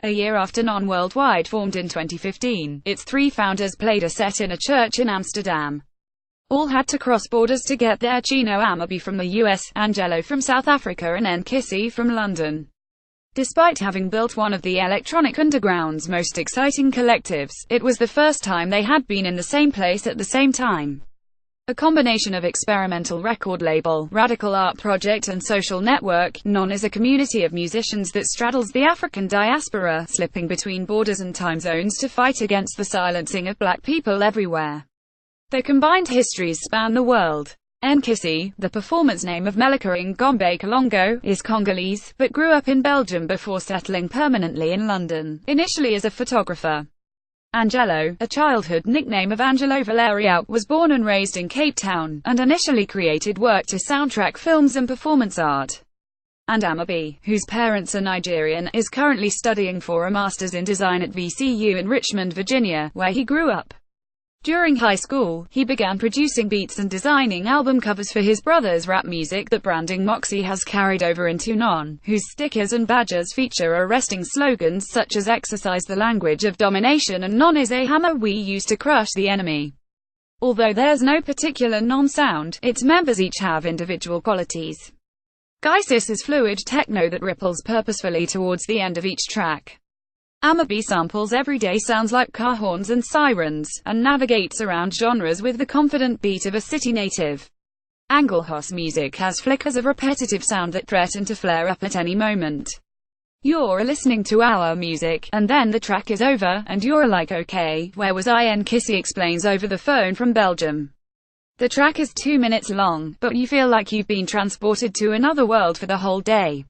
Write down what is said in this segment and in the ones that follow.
A year after Non-Worldwide formed in 2015, its three founders played a set in a church in Amsterdam. All had to cross borders to get there: Chino Amabi from the US, Angelo from South Africa and Nkisi from London. Despite having built one of the electronic underground's most exciting collectives, it was the first time they had been in the same place at the same time. A combination of experimental record label, radical art project and social network, Non is a community of musicians that straddles the African diaspora, slipping between borders and time zones to fight against the silencing of black people everywhere. Their combined histories span the world. Nkisi, the performance name of Melika Ngombe Kalongo, is Congolese, but grew up in Belgium before settling permanently in London, initially as a photographer. Angelo, a childhood nickname of Angelo Valerio, was born and raised in Cape Town, and initially created work to soundtrack films and performance art. And Amabi, whose parents are Nigerian, is currently studying for a master's in design at VCU in Richmond, Virginia, where he grew up. During high school, he began producing beats and designing album covers for his brother's rap music. That branding Moxie has carried over into Non, whose stickers and badges feature arresting slogans such as "Exorcise the language of domination" and "Non is a hammer we use to crush the enemy." Although there's no particular Non sound, its members each have individual qualities. Geisis is fluid techno that ripples purposefully towards the end of each track. Amabi samples everyday sounds like car horns and sirens, and navigates around genres with the confident beat of a city native. Angelho's music has flickers of repetitive sound that threaten to flare up at any moment. You're listening to our music, and then the track is over, and you're like, okay, where was I? Nkisi explains over the phone from Belgium. The track is 2 minutes long, but you feel like you've been transported to another world for the whole day.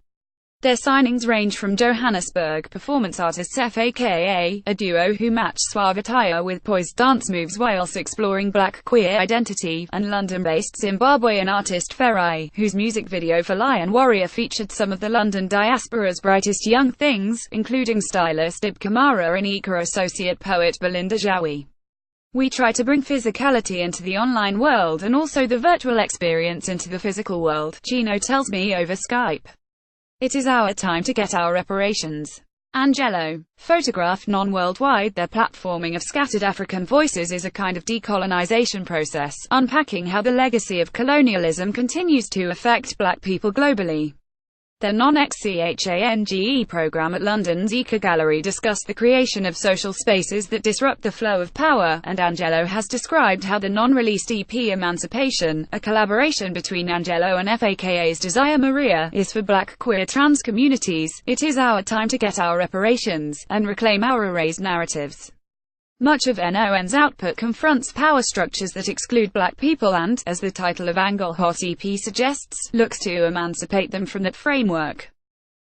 Their signings range from Johannesburg performance artists FAKA, a duo who match suave attire with poised dance moves whilst exploring black queer identity, and London-based Zimbabwean artist Ferai, whose music video for Lion Warrior featured some of the London diaspora's brightest young things, including stylist Ib Kamara and eco-associate poet Belinda Jawi. We try to bring physicality into the online world and also the virtual experience into the physical world, Chino tells me over Skype. It is our time to get our reparations. Angelo photographed Non-Worldwide. Their platforming of scattered African voices is a kind of decolonization process, unpacking how the legacy of colonialism continues to affect black people globally. Their Non-Exchange program at London's Eco Gallery discussed the creation of social spaces that disrupt the flow of power, and Angelo has described how the Non-released EP Emancipation, a collaboration between Angelo and FAKA's Desire Maria, is for black queer trans communities. It is our time to get our reparations, and reclaim our erased narratives. Much of NON's output confronts power structures that exclude black people and, as the title of Angelho's EP suggests, looks to emancipate them from that framework.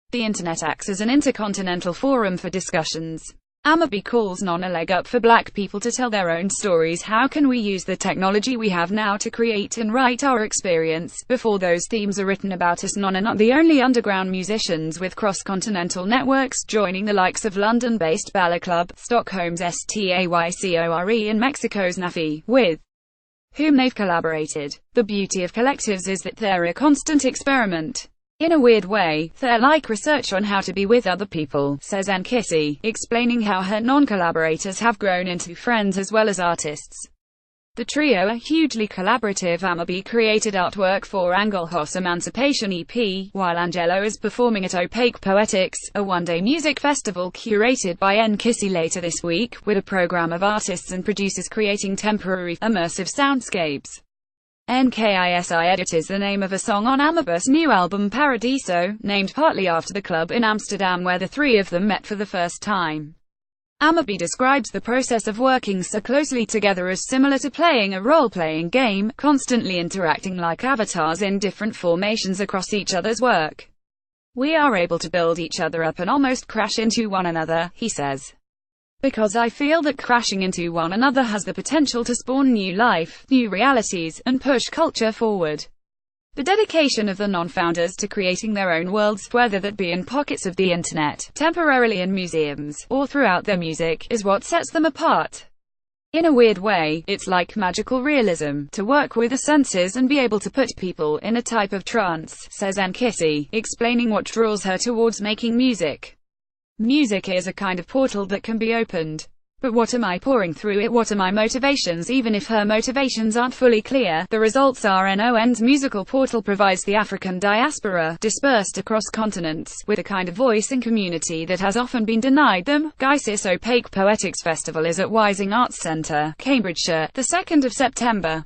The internet acts as an intercontinental forum for discussions. Amabi calls Non a leg up for black people to tell their own stories. How can we use the technology we have now to create and write our experience, before those themes are written about us? Non are not the only underground musicians with cross-continental networks, joining the likes of London-based Bala Club, Stockholm's STAYCORE and Mexico's NAFI, with whom they've collaborated. The beauty of collectives is that they're a constant experiment. In a weird way, they're like research on how to be with other people, says Nkisi, explaining how her non-collaborators have grown into friends as well as artists. The trio are hugely collaborative. Amabi created artwork for Angelho's Emancipation EP, while Angelo is performing at Opaque Poetics, a one-day music festival curated by Nkisi later this week, with a program of artists and producers creating temporary, immersive soundscapes. Nkisi Edit is the name of a song on Amabi's new album Paradiso, named partly after the club in Amsterdam where the three of them met for the first time. Amabi describes the process of working so closely together as similar to playing a role-playing game, constantly interacting like avatars in different formations across each other's work. We are able to build each other up and almost crash into one another, he says. Because I feel that crashing into one another has the potential to spawn new life, new realities, and push culture forward. The dedication of the Non-founders to creating their own worlds, whether that be in pockets of the internet, temporarily in museums, or throughout their music, is what sets them apart. In a weird way, it's like magical realism, to work with the senses and be able to put people in a type of trance, says Nkisi, explaining what draws her towards making music. Music is a kind of portal that can be opened. But what am I pouring through it? What are my motivations? Even if her motivations aren't fully clear, the results are NON's musical portal provides the African diaspora, dispersed across continents, with a kind of voice and community that has often been denied them. Gysis Opaque Poetics Festival is at Wising Arts Centre, Cambridgeshire, the 2nd of September.